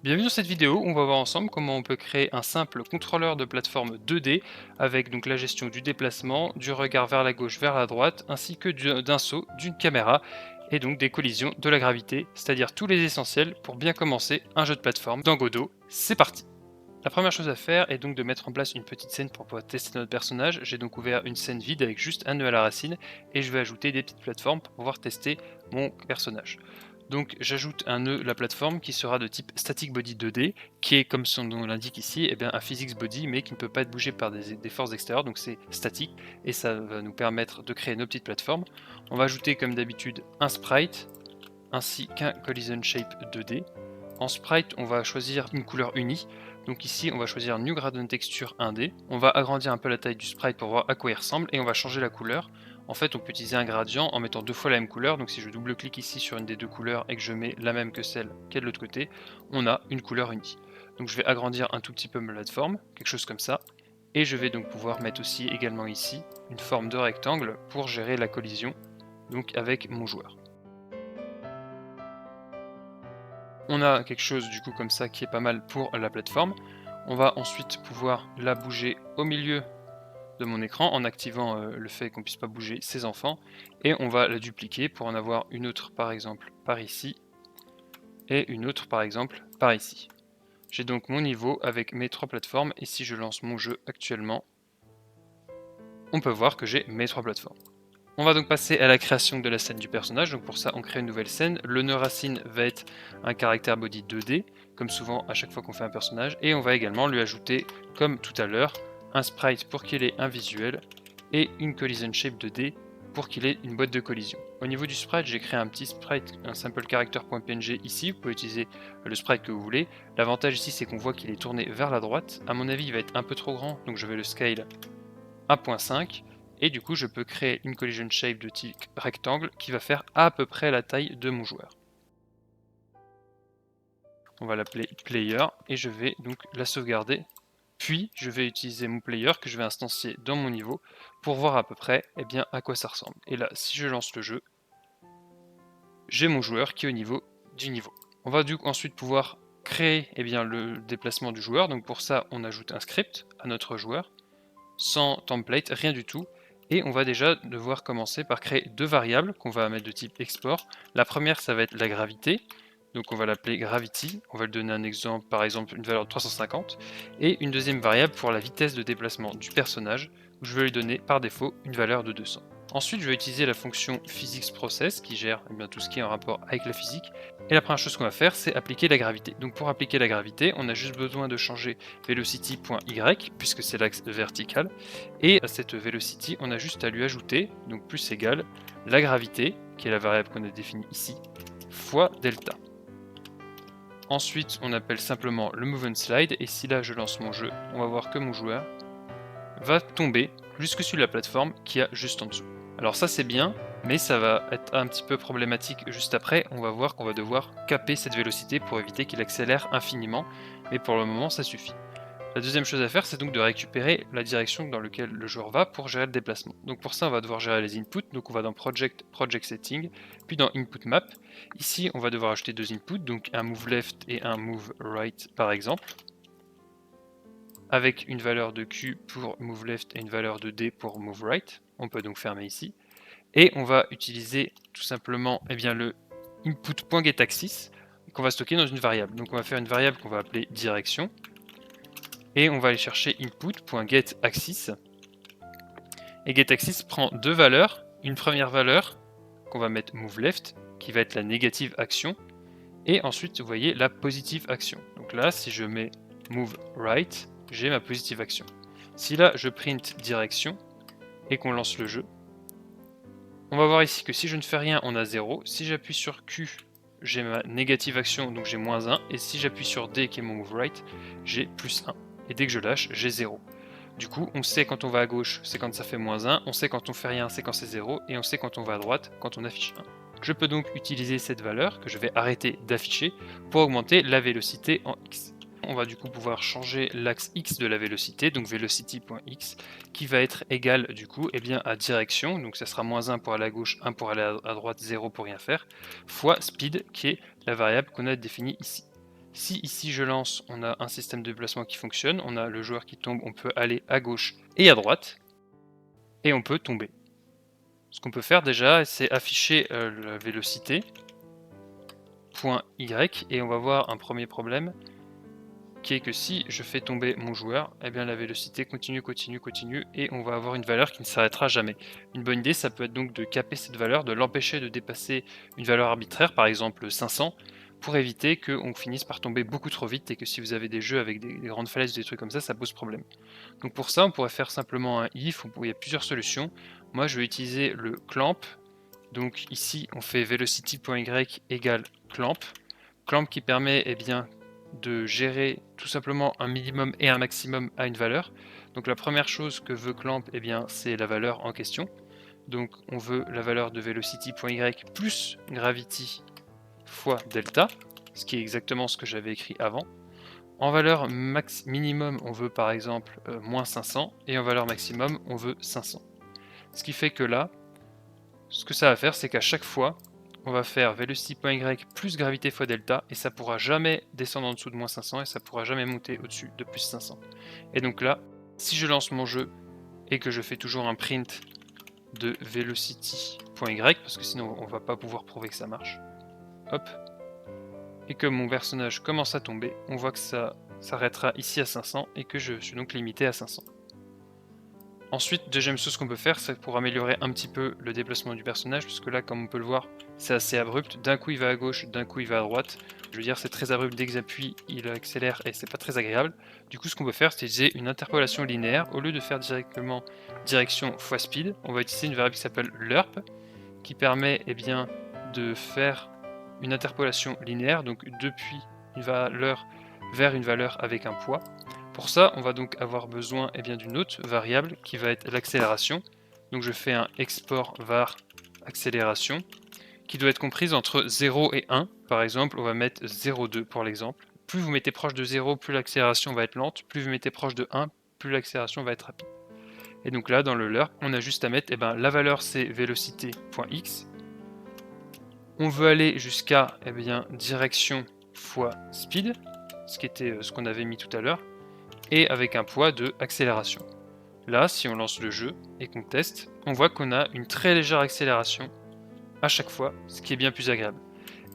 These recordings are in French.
Bienvenue dans cette vidéo, on va voir ensemble comment on peut créer un simple contrôleur de plateforme 2D avec donc la gestion du déplacement, du regard vers la gauche, vers la droite, ainsi que d'un saut, d'une caméra et donc des collisions, de la gravité, c'est-à-dire tous les essentiels pour bien commencer un jeu de plateforme dans Godot. C'est parti! La première chose à faire est donc de mettre en place une petite scène pour pouvoir tester notre personnage. J'ai donc ouvert une scène vide avec juste un nœud à la racine et je vais ajouter des petites plateformes pour pouvoir tester mon personnage. Donc j'ajoute un nœud la plateforme qui sera de type static body 2D, qui est comme son nom l'indique ici, eh bien, un physics body mais qui ne peut pas être bougé par des forces extérieures, donc c'est statique et ça va nous permettre de créer nos petites plateformes. On va ajouter comme d'habitude un sprite ainsi qu'un collision shape 2D. En sprite, on va choisir une couleur unie. Donc ici, on va choisir New Gradient Texture 1D. On va agrandir un peu la taille du sprite pour voir à quoi il ressemble et on va changer la couleur. En fait, on peut utiliser un gradient en mettant deux fois la même couleur. Donc si je double-clique ici sur une des deux couleurs et que je mets la même que celle qui est de l'autre côté, on a une couleur unie. Donc je vais agrandir un tout petit peu ma plateforme, quelque chose comme ça. Et je vais donc pouvoir mettre aussi également ici une forme de rectangle pour gérer la collision donc avec mon joueur. On a quelque chose du coup comme ça qui est pas mal pour la plateforme. On va ensuite pouvoir la bouger au milieu de mon écran en activant le fait qu'on puisse pas bouger ses enfants et on va la dupliquer pour en avoir une autre par exemple par ici et une autre par exemple par ici. J'ai donc mon niveau avec mes trois plateformes et si je lance mon jeu actuellement, on peut voir que j'ai mes trois plateformes. On va donc passer à la création de la scène du personnage, donc pour ça on crée une nouvelle scène. Le nœud racine va être un caractère body 2D, comme souvent à chaque fois qu'on fait un personnage, et on va également lui ajouter, comme tout à l'heure, un sprite pour qu'il ait un visuel, et une collision shape 2D pour qu'il ait une boîte de collision. Au niveau du sprite, j'ai créé un petit sprite, un simple character.png ici, vous pouvez utiliser le sprite que vous voulez. L'avantage ici c'est qu'on voit qu'il est tourné vers la droite, à mon avis il va être un peu trop grand, donc je vais le scale 1.5 et du coup je peux créer une collision shape de type rectangle qui va faire à peu près la taille de mon joueur. On va l'appeler player et je vais donc la sauvegarder. Puis je vais utiliser mon player que je vais instancier dans mon niveau pour voir à peu près bien, à quoi ça ressemble. Et là, si je lance le jeu, j'ai mon joueur qui est au niveau du niveau. On va du coup ensuite pouvoir créer bien, le déplacement du joueur. Donc pour ça, on ajoute un script à notre joueur sans template, rien du tout. Et on va déjà devoir commencer par créer deux variables qu'on va mettre de type export. La première, ça va être la gravité. Donc on va l'appeler gravity. On va lui donner un exemple, par exemple une valeur de 350. Et une deuxième variable pour la vitesse de déplacement du personnage, où je vais lui donner par défaut une valeur de 200. Ensuite, je vais utiliser la fonction physicsProcess qui gère bien, tout ce qui est en rapport avec la physique. Et la première chose qu'on va faire, c'est appliquer la gravité. Donc pour appliquer la gravité, on a juste besoin de changer velocity.y, puisque c'est l'axe vertical. Et à cette velocity, on a juste à lui ajouter, donc plus égal, la gravité, qui est la variable qu'on a définie ici, fois delta. Ensuite, on appelle simplement le move and slide, et si là je lance mon jeu, on va voir que mon joueur va tomber jusque sur la plateforme qui a juste en dessous. Alors ça c'est bien, mais ça va être un petit peu problématique juste après. On va voir qu'on va devoir caper cette vélocité pour éviter qu'il accélère infiniment, mais pour le moment ça suffit. La deuxième chose à faire, c'est donc de récupérer la direction dans laquelle le joueur va pour gérer le déplacement. Donc pour ça, on va devoir gérer les inputs. Donc on va dans Project, Project Setting, puis dans Input Map. Ici, on va devoir ajouter deux inputs, donc un move left et un move right par exemple, avec une valeur de Q pour move left et une valeur de D pour move right. On peut donc fermer ici. Et on va utiliser tout simplement le input.getAxis qu'on va stocker dans une variable. Donc on va faire une variable qu'on va appeler direction. Et on va aller chercher input.getAxis. Et getAxis prend deux valeurs. Une première valeur qu'on va mettre move left, qui va être la négative action. Et ensuite, vous voyez la positive action. Donc là, si je mets move right, j'ai ma positive action. Si là, je print direction et qu'on lance le jeu, on va voir ici que si je ne fais rien, on a 0. Si j'appuie sur Q, j'ai ma négative action, donc j'ai moins 1. Et si j'appuie sur D, qui est mon move right, j'ai plus 1. Et dès que je lâche, j'ai 0. Du coup, on sait quand on va à gauche, c'est quand ça fait moins 1. On sait quand on fait rien, c'est quand c'est 0. Et on sait quand on va à droite, quand on affiche 1. Je peux donc utiliser cette valeur, que je vais arrêter d'afficher, pour augmenter la vélocité en X. On va du coup pouvoir changer l'axe X de la vélocité, donc velocity.x, qui va être égal du coup à direction, donc ça sera moins 1 pour aller à gauche, 1 pour aller à droite, 0 pour rien faire, fois speed, qui est la variable qu'on a définie ici. Si ici je lance, on a un système de déplacement qui fonctionne, on a le joueur qui tombe, on peut aller à gauche et à droite, et on peut tomber. Ce qu'on peut faire déjà, c'est afficher la vélocité, point Y, et on va voir un premier problème, qui est que si je fais tomber mon joueur, eh bien la vélocité continue, et on va avoir une valeur qui ne s'arrêtera jamais. Une bonne idée, ça peut être donc de caper cette valeur, de l'empêcher de dépasser une valeur arbitraire, par exemple 500, pour éviter qu'on finisse par tomber beaucoup trop vite et que si vous avez des jeux avec des grandes falaises ou des trucs comme ça pose problème. Donc pour ça, on pourrait faire simplement un if, il y a plusieurs solutions. Moi, je vais utiliser le clamp. Donc ici, on fait velocity.y égale clamp. Clamp qui permet bien, de gérer tout simplement un minimum et un maximum à une valeur. Donc la première chose que veut clamp, c'est la valeur en question. Donc on veut la valeur de velocity.y plus gravity fois delta, ce qui est exactement ce que j'avais écrit avant. En valeur minimum, on veut par exemple moins 500, et en valeur maximum, on veut 500. Ce qui fait que là, ce que ça va faire, c'est qu'à chaque fois, on va faire velocity.y plus gravité fois delta, et ça pourra jamais descendre en dessous de moins 500, et ça pourra jamais monter au-dessus de plus 500. Et donc là, si je lance mon jeu, et que je fais toujours un print de velocity.y, parce que sinon on va pas pouvoir prouver que ça marche, hop, et que mon personnage commence à tomber, on voit que ça s'arrêtera ici à 500, et que je suis donc limité à 500. Ensuite, deuxième chose qu'on peut faire, c'est pour améliorer un petit peu le déplacement du personnage, puisque là, comme on peut le voir, c'est assez abrupt. D'un coup, il va à gauche, d'un coup, il va à droite. Je veux dire, c'est très abrupt. Dès que j'appuie, il accélère et c'est pas très agréable. Du coup, ce qu'on peut faire, c'est utiliser une interpolation linéaire. Au lieu de faire directement direction fois speed, on va utiliser une variable qui s'appelle lerp, qui permet de faire une interpolation linéaire, donc depuis une valeur vers une valeur avec un poids. Pour ça, on va donc avoir besoin d'une autre variable qui va être l'accélération. Donc je fais un export var accélération qui doit être comprise entre 0 et 1. Par exemple, on va mettre 0,2 pour l'exemple. Plus vous mettez proche de 0, plus l'accélération va être lente. Plus vous mettez proche de 1, plus l'accélération va être rapide. Et donc là, dans le lerp, on a juste à mettre la valeur, c'est vélocité.x. On veut aller jusqu'à direction fois speed, ce qui était ce qu'on avait mis tout à l'heure, et avec un poids de accélération. Là, si on lance le jeu et qu'on teste, on voit qu'on a une très légère accélération à chaque fois, ce qui est bien plus agréable.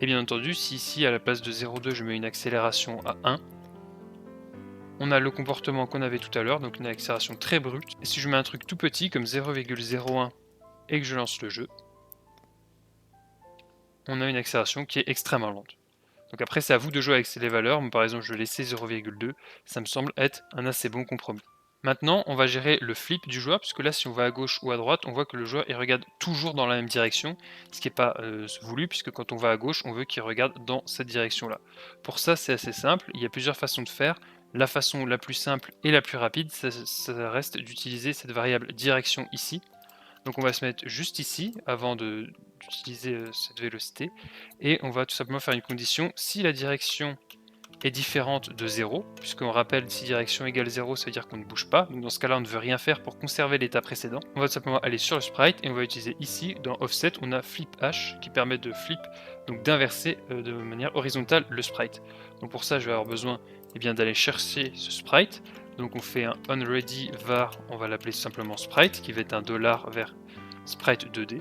Et bien entendu, si ici à la place de 0,2 je mets une accélération à 1, on a le comportement qu'on avait tout à l'heure, donc une accélération très brute. Et si je mets un truc tout petit comme 0,01 et que je lance le jeu, on a une accélération qui est extrêmement lente. Donc après, c'est à vous de jouer avec les valeurs. Moi, par exemple, je vais laisser 0,2. Ça me semble être un assez bon compromis. Maintenant, on va gérer le flip du joueur, puisque là, si on va à gauche ou à droite, on voit que le joueur il regarde toujours dans la même direction, ce qui n'est pas voulu, puisque quand on va à gauche, on veut qu'il regarde dans cette direction-là. Pour ça, c'est assez simple. Il y a plusieurs façons de faire. La façon la plus simple et la plus rapide, ça reste d'utiliser cette variable direction ici. Donc on va se mettre juste ici avant d'utiliser cette vélocité, et on va tout simplement faire une condition si la direction est différente de 0, puisqu'on rappelle si direction égale 0, ça veut dire qu'on ne bouge pas, donc dans ce cas là on ne veut rien faire pour conserver l'état précédent. On va tout simplement aller sur le sprite et on va utiliser ici dans offset, on a flip h qui permet de flip, donc d'inverser de manière horizontale le sprite. Donc pour ça je vais avoir besoin d'aller chercher ce sprite. Donc on fait un onReady var, on va l'appeler simplement sprite, qui va être un $ vers sprite 2D.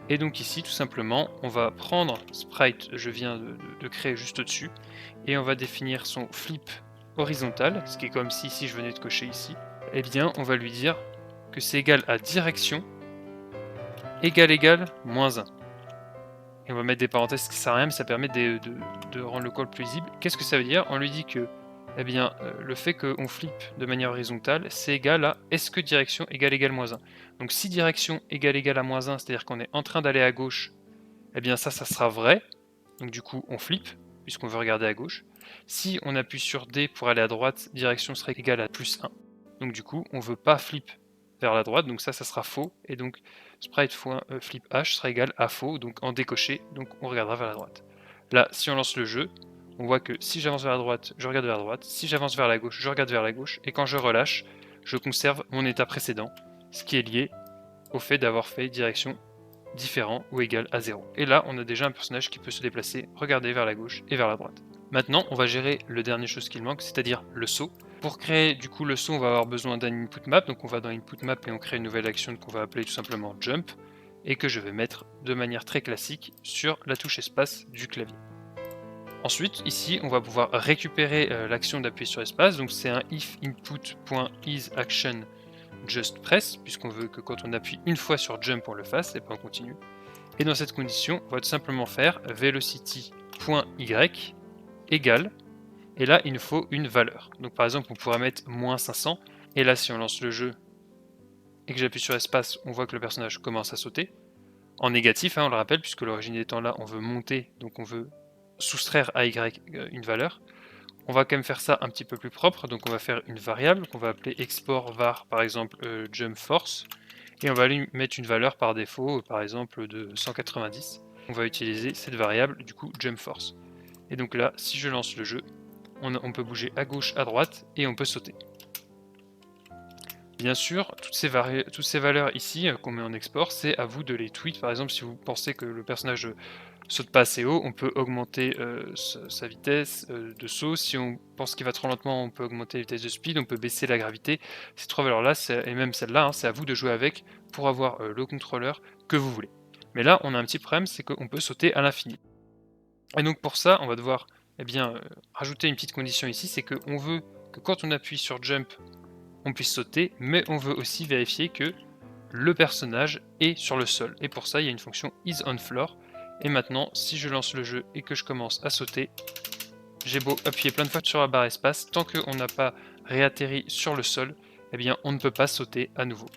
Et donc ici, tout simplement, on va prendre sprite, je viens de créer juste au-dessus, et on va définir son flip horizontal, ce qui est comme si ici je venais de cocher ici. Eh bien, on va lui dire que c'est égal à direction égal moins 1. Et on va mettre des parenthèses qui ne sert à rien, mais ça permet de rendre le code plus lisible. Qu'est-ce que ça veut dire? On lui dit que le fait qu'on flippe de manière horizontale, c'est égal à est-ce que direction égale moins 1. Donc si direction égale à moins 1, c'est-à-dire qu'on est en train d'aller à gauche, ça sera vrai. Donc du coup, on flippe, puisqu'on veut regarder à gauche. Si on appuie sur D pour aller à droite, direction serait égale à plus 1. Donc du coup, on ne veut pas flip vers la droite, donc ça sera faux. Et donc sprite fois flip h sera égal à faux, donc en décoché, donc on regardera vers la droite. Là, si on lance le jeu, on voit que si j'avance vers la droite, je regarde vers la droite. Si j'avance vers la gauche, je regarde vers la gauche. Et quand je relâche, je conserve mon état précédent, ce qui est lié au fait d'avoir fait direction différent ou égal à 0. Et là, on a déjà un personnage qui peut se déplacer, regarder vers la gauche et vers la droite. Maintenant, on va gérer le dernier chose qu'il manque, c'est-à-dire le saut. Pour créer du coup le saut, on va avoir besoin d'un input map, donc on va dans input map et on crée une nouvelle action qu'on va appeler tout simplement jump, et que je vais mettre de manière très classique sur la touche espace du clavier. Ensuite, ici, on va pouvoir récupérer l'action d'appuyer sur espace, donc c'est un if input.isAction just press, puisqu'on veut que quand on appuie une fois sur jump, on le fasse et pas on continue. Et dans cette condition, on va tout simplement faire velocity.y égale, et là il nous faut une valeur. Donc par exemple on pourrait mettre moins 500, et là si on lance le jeu et que j'appuie sur espace, on voit que le personnage commence à sauter. En négatif, on le rappelle, puisque l'origine étant là, on veut monter, donc on veut soustraire à y une valeur. On va quand même faire ça un petit peu plus propre, donc on va faire une variable qu'on va appeler export var par exemple jump force, et on va lui mettre une valeur par défaut, par exemple de 190. On va utiliser cette variable du coup jump force. Et donc là, si je lance le jeu, on peut bouger à gauche, à droite, et on peut sauter. Bien sûr, toutes ces valeurs ici qu'on met en export, c'est à vous de les tweak. Par exemple, si vous pensez que le personnage saute pas assez haut, on peut augmenter sa vitesse de saut. Si on pense qu'il va trop lentement, on peut augmenter la vitesse de speed, on peut baisser la gravité. Ces trois valeurs-là, et même celle-là, c'est à vous de jouer avec pour avoir le contrôleur que vous voulez. Mais là, on a un petit problème, c'est qu'on peut sauter à l'infini. Et donc pour ça, on va devoir rajouter une petite condition ici, c'est qu'on veut que quand on appuie sur jump, on puisse sauter, mais on veut aussi vérifier que le personnage est sur le sol. Et pour ça, il y a une fonction isOnFloor. Et maintenant, si je lance le jeu et que je commence à sauter, j'ai beau appuyer plein de fois sur la barre espace, tant qu'on n'a pas réatterri sur le sol, eh bien on ne peut pas sauter à nouveau.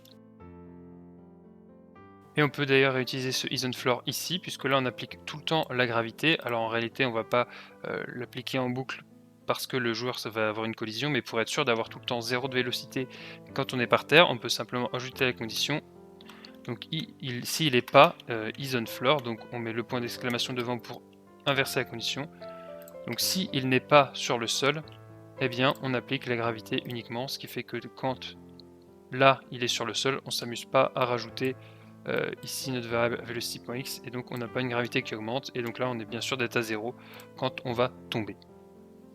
Et on peut d'ailleurs utiliser ce isOnFloor ici, puisque là on applique tout le temps la gravité. Alors en réalité, on ne va pas l'appliquer en boucle parce que le joueur ça va avoir une collision, mais pour être sûr d'avoir tout le temps 0 de vélocité quand on est par terre, on peut simplement ajouter la condition. Donc s'il n'est pas isOnFloor, donc on met le point d'exclamation devant pour inverser la condition. Donc s'il n'est pas sur le sol, eh bien on applique la gravité uniquement, ce qui fait que quand là il est sur le sol, on ne s'amuse pas à rajouter ici notre variable velocity.x, et donc on n'a pas une gravité qui augmente, et donc là on est bien sûr d'être à 0 quand on va tomber.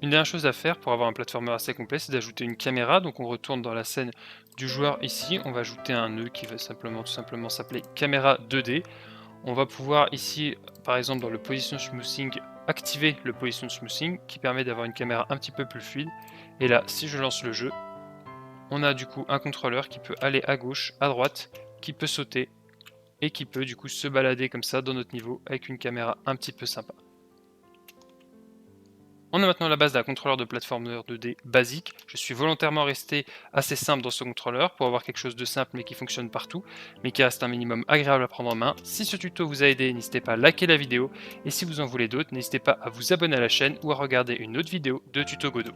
Une dernière chose à faire pour avoir un platformer assez complet, c'est d'ajouter une caméra. Donc on retourne dans la scène du joueur ici, on va ajouter un nœud qui va tout simplement s'appeler caméra 2D. On va pouvoir ici, par exemple dans le position smoothing, activer le position smoothing qui permet d'avoir une caméra un petit peu plus fluide. Et là, si je lance le jeu, on a du coup un contrôleur qui peut aller à gauche, à droite, qui peut sauter et qui peut du coup se balader comme ça dans notre niveau avec une caméra un petit peu sympa. On a maintenant la base d'un contrôleur de platformer 2D basique. Je suis volontairement resté assez simple dans ce contrôleur pour avoir quelque chose de simple mais qui fonctionne partout, mais qui reste un minimum agréable à prendre en main. Si ce tuto vous a aidé, n'hésitez pas à liker la vidéo, et si vous en voulez d'autres, n'hésitez pas à vous abonner à la chaîne ou à regarder une autre vidéo de tuto Godot.